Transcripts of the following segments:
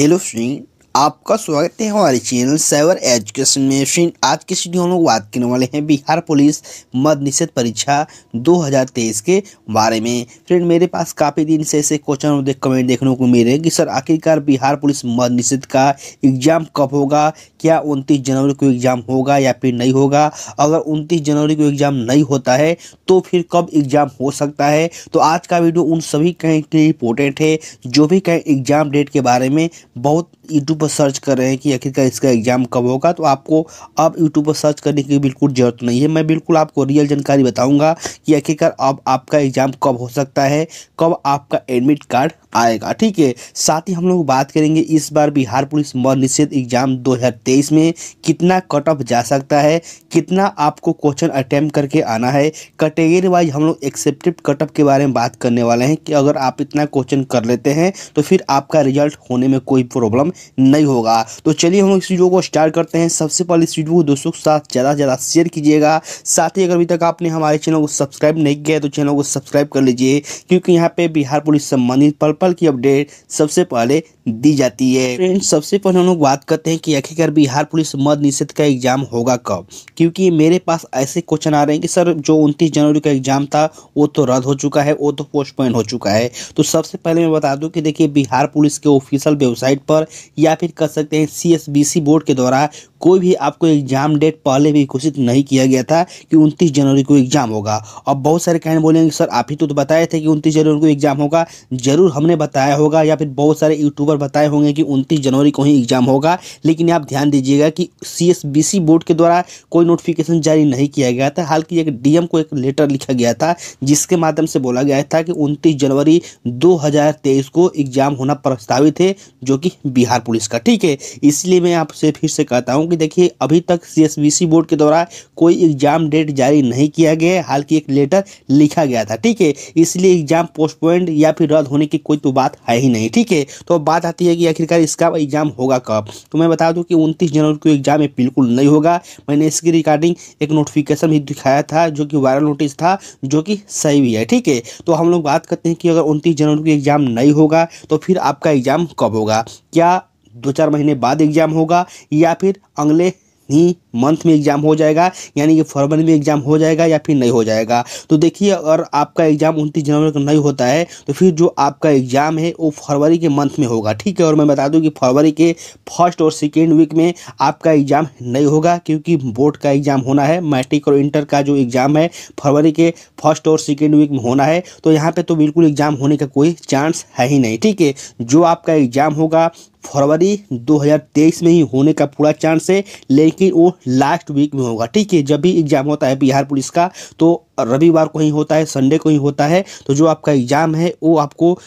Hello friend, आपका स्वागत है हमारे चैनल साइबर एजुकेशन में। फ्रेंड, आज के वीडियो हम लोग बात करने वाले हैं बिहार पुलिस मद्य निषेध परीक्षा 2023 के बारे में। फ्रेंड, मेरे पास काफ़ी दिन से ऐसे क्वेश्चन कमेंट देखने को मिल रहे हैं कि सर आखिरकार बिहार पुलिस मद्य निषेध का एग्ज़ाम कब होगा, क्या 29 जनवरी को एग्ज़ाम होगा या फिर नहीं होगा। अगर 29 जनवरी को एग्ज़ाम नहीं होता है तो फिर कब एग्ज़ाम हो सकता है। तो आज का वीडियो उन सभी के लिए इम्पोर्टेंट है जो भी कहीं एग्ज़ाम डेट के बारे में बहुत यूट्यूब पर सर्च कर रहे हैं कि आखिरकार इसका एग्ज़ाम कब होगा। तो आपको अब यूट्यूब पर सर्च करने की बिल्कुल ज़रूरत नहीं है। मैं बिल्कुल आपको रियल जानकारी बताऊंगा कि आखिरकार अब आपका एग्ज़ाम कब हो सकता है, कब आपका एडमिट कार्ड आएगा। ठीक है, साथ ही हम लोग बात करेंगे इस बार बिहार पुलिस मद्य निषेध एग्जाम 2023 में कितना कट ऑफ जा सकता है, कितना आपको क्वेश्चन अटेम्प्ट करके आना है। कैटेगरी वाइज हम लोग एक्सेप्टेड कट ऑफ के बारे में बात करने वाले हैं कि अगर आप इतना क्वेश्चन कर लेते हैं तो फिर आपका रिजल्ट होने में कोई प्रॉब्लम नहीं होगा। तो चलिए हम लोग इस वीडियो को स्टार्ट करते हैं। सबसे पहले इस वीडियो को दोस्तों के साथ ज़्यादा से ज़्यादा शेयर कीजिएगा। साथ ही अगर अभी तक आपने हमारे चैनल को सब्सक्राइब नहीं किया है तो चैनल को सब्सक्राइब कर लीजिए, क्योंकि यहाँ पे बिहार पुलिस संबंधित पल पल की अपडेट सबसे पहले दी जाती है। फ्रेंड्स, सबसे पहले हम लोग बात करते हैं कि आखिरकार बिहार पुलिस मद्य निषेध का एग्जाम होगा कब, क्योंकि मेरे पास ऐसे क्वेश्चन आ रहे हैं कि सर जो 29 जनवरी का एग्जाम था वो तो रद्द हो चुका है, वो तो पोस्टपोन हो चुका है। तो सबसे पहले मैं बता दूं कि देखिए बिहार पुलिस के ऑफिशियल वेबसाइट पर या फिर कर सकते हैं CSBC बोर्ड के द्वारा कोई भी आपको एग्जाम डेट पहले भी घोषित नहीं किया गया था कि 29 जनवरी को एग्जाम होगा। अब बहुत सारे कहने बोलेंगे सर आप ही तो बताए थे कि 29 जनवरी को एग्जाम होगा। जरूर हमने बताया होगा या फिर बहुत सारे यूट्यूबर बताए होंगे कि 29 जनवरी को ही एग्जाम होगा, लेकिन आप ध्यान दीजिएगा कि CSBC बोर्ड के द्वारा कोई नोटिफिकेशन जारी नहीं किया गया था। हालांकि एक DM को एक लेटर लिखा गया था जिसके माध्यम से बोला गया था कि 29 जनवरी 2023 को एग्जाम होना प्रस्तावित है, जो कि बिहार पुलिस का। ठीक है, इसलिए मैं आपसे फिर से कहता हूं कि देखिए अभी तक CSBC बोर्ड के द्वारा कोई एग्जाम डेट जारी नहीं किया गया है, हालांकि एक लेटर लिखा गया था। ठीक है, इसलिए एग्जाम पोस्टपोन्ड या फिर रद्द होने की कोई तो बात है ही नहीं। ठीक है, तो अब बात आती है कि आखिरकार इसका एग्जाम होगा कब। तो मैं बता दूं कि 29 जनवरी को एग्जाम में बिल्कुल नहीं होगा। मैंने इसकी रिगार्डिंग एक नोटिफिकेशन भी दिखाया था जो कि वायरल नोटिस था, जो कि सही भी है। ठीक है, तो हम लोग बात करते हैं कि अगर 29 जनवरी को एग्जाम नहीं होगा तो फिर आपका एग्जाम कब होगा। क्या 2-4 महीने बाद एग्जाम होगा या फिर अगले ही मंथ में एग्जाम हो जाएगा, यानी कि फरवरी में एग्जाम हो जाएगा या फिर नहीं हो जाएगा। तो देखिए अगर आपका एग्जाम 29 जनवरी को नहीं होता है तो फिर जो आपका एग्जाम है वो फरवरी के मंथ में होगा। ठीक है, और मैं बता दूं कि फरवरी के फर्स्ट और सेकेंड वीक में आपका एग्जाम नहीं होगा, क्योंकि बोर्ड का एग्जाम होना है। मैट्रिक और इंटर का जो एग्जाम है फरवरी के फर्स्ट और सेकेंड वीक में होना है, तो यहाँ पे तो बिल्कुल एग्जाम होने का कोई चांस है ही नहीं। ठीक है, जो आपका एग्जाम होगा फरवरी 2023 में ही होने का पूरा चांस है, लेकिन वो लास्ट वीक में होगा। ठीक है, जब भी एग्जाम होता है बिहार पुलिस का तो रविवार को ही होता है, संडे को ही होता है। तो जो आपका एग्जाम है वो आपको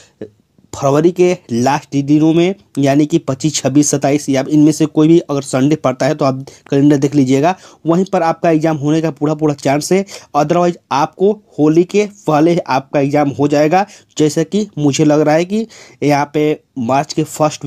फरवरी के लास्ट दिनों में, यानी कि 25, 26, 27 या इनमें से कोई भी अगर संडे पड़ता है तो आप कैलेंडर देख लीजिएगा, वहीं पर आपका एग्जाम होने का पूरा चांस है। अदरवाइज आपको होली के पहले आपका एग्जाम हो जाएगा, जैसा कि मुझे लग रहा है कि यहाँ पे मार्च के फर्स्ट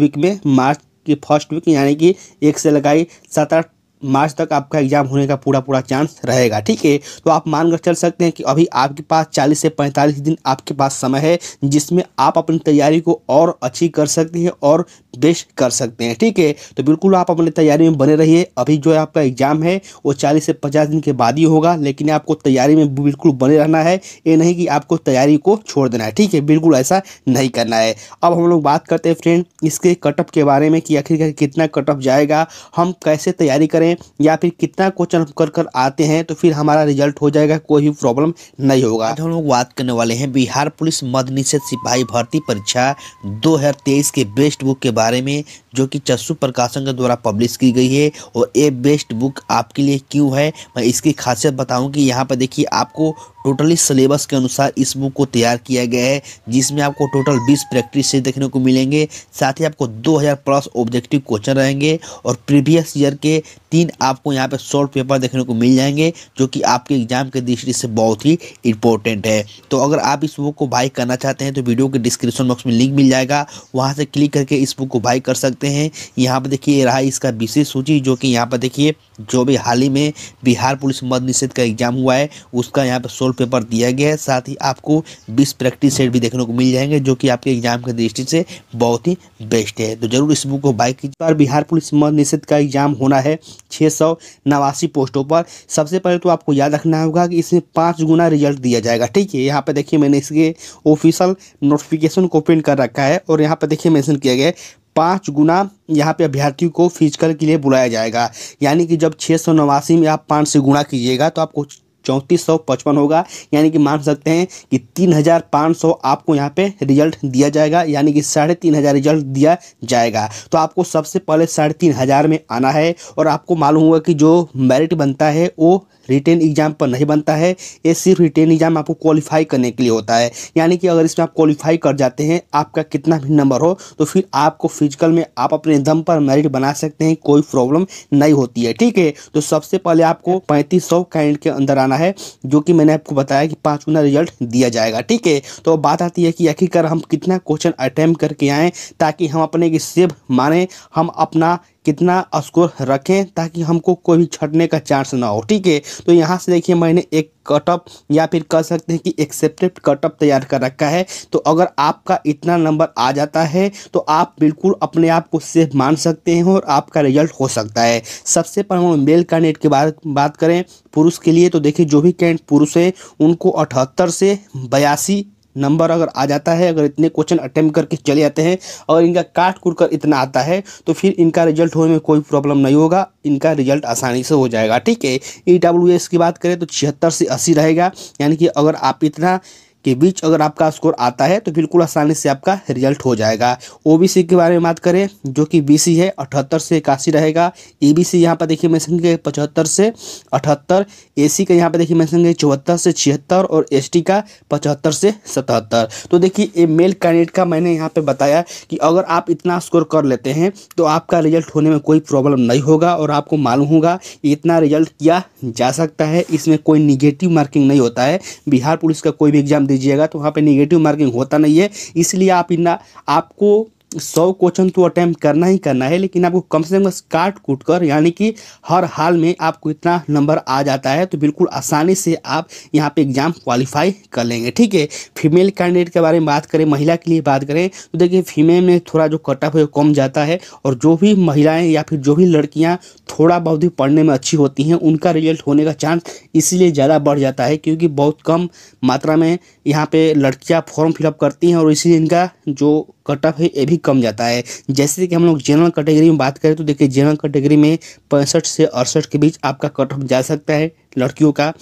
वीक यानी कि 1 से लगाई 7-8 मार्च तक आपका एग्जाम होने का पूरा चांस रहेगा। ठीक है, तो आप मानकर चल सकते हैं कि अभी आपके पास 40 से 45 दिन आपके पास समय है, जिसमें आप अपनी तैयारी को और अच्छी कर सकते हैं और बेस्ट कर सकते हैं। ठीक है, तो बिल्कुल आप अपनी तैयारी में बने रहिए। अभी जो आपका एग्जाम है वो 40 से 50 दिन के बाद ही होगा, लेकिन आपको तैयारी में बिल्कुल बने रहना है। ये नहीं कि आपको तैयारी को छोड़ देना है। ठीक है, बिल्कुल ऐसा नहीं करना है। अब हम लोग बात करते हैं फ्रेंड इसके कटअप के बारे में कि आखिरकार कितना कटअप जाएगा, हम कैसे तैयारी करें या फिर कितना क्वेश्चन कर आते हैं तो फिर हमारा रिजल्ट हो जाएगा, कोई भी प्रॉब्लम नहीं होगा। आज हम लोग बात करने वाले हैं बिहार पुलिस मद्य निषेध सिपाही भर्ती परीक्षा 2023 के बेस्ट बुक के बारे में, जो कि चस्सू प्रकाशन के द्वारा पब्लिश की गई है। और ये बेस्ट बुक आपके लिए क्यों है, मैं इसकी खासियत बताऊं कि यहाँ पर देखिए आपको टोटली सिलेबस के अनुसार इस बुक को तैयार किया गया है, जिसमें आपको टोटल 20 प्रैक्टिस से देखने को मिलेंगे। साथ ही आपको 2000 प्लस ऑब्जेक्टिव क्वेश्चन रहेंगे और प्रीवियस ईयर के 3 आपको यहाँ पे शॉर्ट पेपर देखने को मिल जाएंगे, जो कि आपके एग्जाम के दृष्टि से बहुत ही इंपॉर्टेंट है। तो अगर आप इस बुक को बाय करना चाहते हैं तो वीडियो के डिस्क्रिप्शन बॉक्स में लिंक मिल जाएगा, वहाँ से क्लिक करके इस बुक को को बाई कर सकते हैं। यहाँ पर देखिए रहा इसका विशेष सूची, जो कि यहाँ पर देखिए जो भी हाल ही में बिहार पुलिस मद निषेध का एग्जाम हुआ है उसका यहाँ पर सोल्व पेपर दिया गया है। साथ ही आपको 20 प्रैक्टिस सेट भी देखने को मिल जाएंगे, जो कि आपके एग्जाम की दृष्टि से बहुत ही बेस्ट है। तो जरूर इस बुक को बाई कीजिए। पर बिहार पुलिस मद निषेध का एग्जाम होना है 689 पोस्टों पर। सबसे पहले तो आपको याद रखना होगा कि इसमें 5 गुना रिजल्ट दिया जाएगा, ठीक है। यहाँ पे देखिए मैंने इसके ऑफिशियल नोटिफिकेशन को प्रिंट कर रखा है और यहाँ पे देखिए मेंशन किया गया है 5 गुना यहाँ पे अभ्यर्थियों को फिजिकल के लिए बुलाया जाएगा। यानी कि जब 689 में आप 5 से गुणा कीजिएगा तो आपको 3455 होगा। यानी कि मान सकते हैं कि 3500 आपको यहाँ पे रिजल्ट दिया जाएगा, यानी कि 3500 रिजल्ट दिया जाएगा। तो आपको सबसे पहले 3500 में आना है। और आपको मालूम होगा कि जो मेरिट बनता है वो रिटेन एग्जाम पर नहीं बनता है, ये सिर्फ रिटेन एग्जाम आपको क्वालिफाई करने के लिए होता है। यानी कि अगर इसमें आप क्वालिफाई कर जाते हैं, आपका कितना भी नंबर हो, तो फिर आपको फिजिकल में आप अपने दम पर मेरिट बना सकते हैं, कोई प्रॉब्लम नहीं होती है, ठीक है। तो सबसे पहले आपको 3500 कैंडिडेट के अंदर आना है, जो कि मैंने आपको बताया कि 5 गुना रिजल्ट दिया जाएगा, ठीक है। तो बात आती है कि आखिरकार हम कितना क्वेश्चन अटेम्प्ट करके आएँ ताकि हम अपने की सेव माने, हम अपना कितना स्कोर रखें ताकि हमको कोई भी छटने का चांस ना हो, ठीक है। तो यहाँ से देखिए मैंने एक कटअप या फिर कह सकते हैं कि एक्सेप्टेड कटअप तैयार कर रखा है। तो अगर आपका इतना नंबर आ जाता है तो आप बिल्कुल अपने आप को सेफ मान सकते हैं और आपका रिजल्ट हो सकता है। सबसे पहले हम मेल कैंडिडेट के बात करें पुरुष के लिए, तो देखिए जो भी कैंडिडेट पुरुष है उनको 78 से 82 नंबर अगर आ जाता है, अगर इतने क्वेश्चन अटेम्प्ट करके चले जाते हैं और इनका काट कूट कर इतना आता है, तो फिर इनका रिजल्ट होने में कोई प्रॉब्लम नहीं होगा, इनका रिजल्ट आसानी से हो जाएगा, ठीक है। EWS की बात करें तो 76 से 80 रहेगा। यानी कि अगर आप इतना के बीच अगर आपका स्कोर आता है तो बिल्कुल आसानी से आपका रिजल्ट हो जाएगा। OBC के बारे में बात करें, जो कि BC है 78 से 81 रहेगा। EBC यहाँ पर देखिए मेंशन किया 75 से 78। AC का यहाँ पर देखिए मेंशन किया 74 से 76 और ST का 75 से 77। तो देखिए ये मेल कैंडिडेट का मैंने यहाँ पे बताया कि अगर आप इतना स्कोर कर लेते हैं तो आपका रिजल्ट होने में कोई प्रॉब्लम नहीं होगा और आपको मालूम होगा इतना रिजल्ट किया जा सकता है। इसमें कोई निगेटिव मार्किंग नहीं होता है। बिहार पुलिस का कोई भी एग्जाम दीजिएगा तो वहाँ पे नेगेटिव मार्किंग होता नहीं है। इसलिए आपको 100 क्वेश्चन तो अटैम्प्ट करना ही करना है, लेकिन आपको कम से कम काट कूट कर, यानी कि हर हाल में आपको इतना नंबर आ जाता है तो बिल्कुल आसानी से आप यहाँ पे एग्जाम क्वालिफाई कर लेंगे, ठीक है। फीमेल कैंडिडेट के बारे में बात करें, महिला के लिए बात करें, तो देखिए फीमेल में थोड़ा जो कट ऑफ है वो कम जाता है। और जो भी महिलाएँ या फिर जो भी लड़कियाँ थोड़ा बहुत भी पढ़ने में अच्छी होती हैं उनका रिजल्ट होने का चांस इसलिए ज़्यादा बढ़ जाता है क्योंकि बहुत कम मात्रा में यहाँ पे लड़कियाँ फॉर्म फिलअप करती हैं और इसलिए इनका जो कट ऑफ है ये भी कम जाता है। जैसे कि हम लोग जनरल कैटेगरी में बात करें तो देखिए जनरल कैटेगरी में 65 से 68 के बीच आपका कट ऑफ जा सकता है लड़कियों का।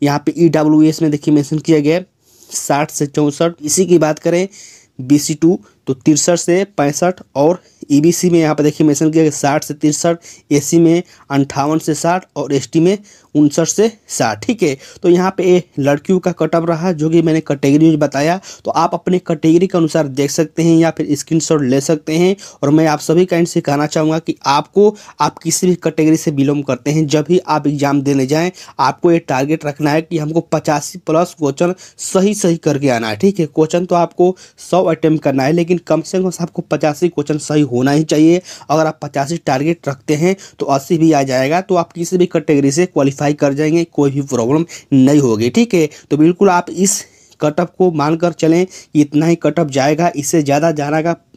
यहाँ पे EWS में देखिए मेंशन किया गया है 60 से 64। इसी की बात करें BC2 तो 63 से 65 और EBC में यहाँ पर देखिए मेंशन किया गया 60 से 63, AC में 58 से 60 और ST में 59 से 60, ठीक है। तो यहाँ पे लड़कियों का कटअप रहा जो कि मैंने कैटेगरी बताया। तो आप अपने कैटेगरी के अनुसार देख सकते हैं या फिर स्क्रीनशॉट ले सकते हैं। और मैं आप सभी काइंड से कहना चाहूँगा कि आप किसी भी कैटेगरी से बिलोंग करते हैं, जब भी आप एग्जाम देने जाएँ आपको ये टारगेट रखना है कि हमको 85+ क्वेश्चन सही करके आना है, ठीक है। क्वेश्चन तो आपको 100 अटेम्प्ट करना है, लेकिन कम से कम आपको 85 क्वेश्चन सही होना ही चाहिए। अगर आप 85 टारगेट रखते हैं तो 80 भी आ जाएगा, तो आप किसी भी कैटेगरी से क्वालिफाई कर जाएंगे, कोई भी प्रॉब्लम नहीं होगी, ठीक है। तो बिल्कुल आप इस कटअप को मानकर चलें कि इतना ही कटअप जाएगा, इससे ज़्यादा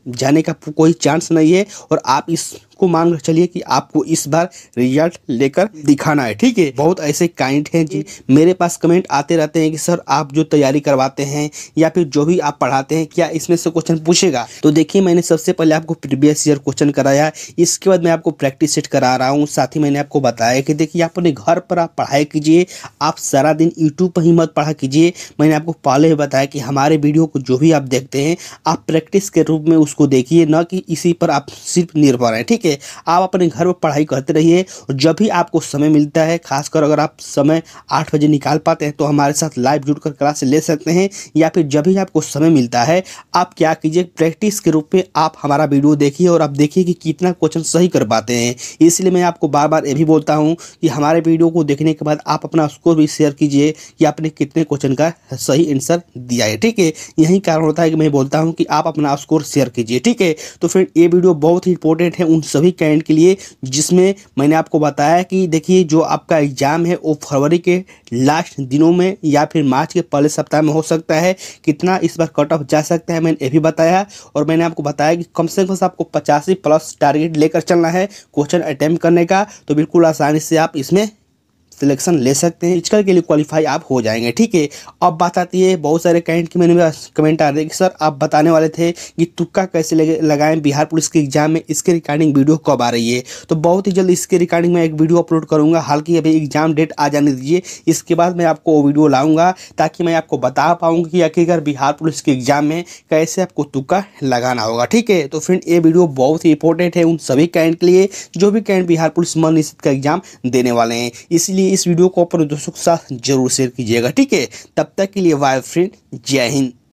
जाने का कोई चांस नहीं है। और आप इसको मानकर चलिए कि आपको इस बार रिजल्ट लेकर दिखाना है, ठीक है। बहुत ऐसे काइंड हैं जी मेरे पास कमेंट आते रहते हैं कि सर आप जो तैयारी करवाते हैं या फिर जो भी आप पढ़ाते हैं क्या इसमें से क्वेश्चन पूछेगा। तो देखिए मैंने सबसे पहले आपको प्रीवियस ईयर क्वेश्चन कराया, इसके बाद मैं आपको प्रैक्टिस सेट करा रहा हूँ। साथ ही मैंने आपको बताया कि देखिए आप अपने घर पर आप पढ़ाई कीजिए, आप सारा दिन यूट्यूब पर ही मत पढ़ा कीजिए। मैंने आपको पहले ही बताया कि हमारे वीडियो को जो भी आप देखते हैं आप प्रैक्टिस के रूप में उसको देखिए, न कि इसी पर आप सिर्फ निर्भर हैं, ठीक है। है। आप अपने घर में पढ़ाई करते रहिए और जब भी आपको समय मिलता है, खासकर अगर आप समय 8 बजे निकाल पाते हैं तो हमारे साथ लाइव जुड़कर क्लास ले सकते हैं, या फिर जब भी आपको समय मिलता है आप क्या कीजिए, प्रैक्टिस के रूप में आप हमारा वीडियो देखिए और आप देखिए कि कितना क्वेश्चन सही कर पाते हैं। इसलिए मैं आपको बार बार ये भी बोलता हूँ कि हमारे वीडियो को देखने के बाद आप अपना स्कोर भी शेयर कीजिए कि आपने कितने क्वेश्चन का सही आंसर दिया है। ठीक है, यही कारण होता है कि मैं बोलता हूँ कि आप अपना स्कोर शेयर कीजिए। ठीक है, तो फिर ये वीडियो बहुत ही इंपॉर्टेंट है उन सभी कैंडिडेट के लिए जिसमें मैंने आपको बताया कि देखिए जो आपका एग्जाम है वो फरवरी के लास्ट दिनों में या फिर मार्च के पहले सप्ताह में हो सकता है। कितना इस बार कट ऑफ जा सकता है मैंने ये भी बताया, और मैंने आपको बताया कि कम से कम आपको 85+ टारगेट लेकर चलना है क्वेश्चन अटेम्प्ट करने का, तो बिल्कुल आसानी से आप इसमें सिलेक्शन ले सकते हैं, फिजिकल के लिए क्वालिफाई आप हो जाएंगे। ठीक है, अब बात आती है बहुत सारे कैंडिडेट की मैंने कमेंट आ रहे हैं कि सर आप बताने वाले थे कि तुक्का कैसे लगाएं बिहार पुलिस के एग्जाम में, इसके रिगार्डिंग वीडियो कब आ रही है? तो बहुत ही जल्द इसके रिगार्डिंग मैं एक वीडियो अपलोड करूंगा। हालांकि अभी एग्जाम डेट आ जाने दीजिए, इसके बाद मैं आपको वो वीडियो लाऊंगा ताकि मैं आपको बता पाऊंगा कि आखिरकार बिहार पुलिस के एग्जाम में कैसे आपको तुक्का लगाना होगा। ठीक है, तो फ्रेंड ये वीडियो बहुत ही इंपॉर्टेंट है उन सभी कैंडिडेट के लिए जो भी कैंडिडेट बिहार पुलिस मद निषेध का एग्जाम देने वाले हैं, इसलिए इस वीडियो को अपने दोस्तों के साथ जरूर शेयर कीजिएगा। ठीक है, तब तक के लिए बाय फ्रेंड, जय हिंद।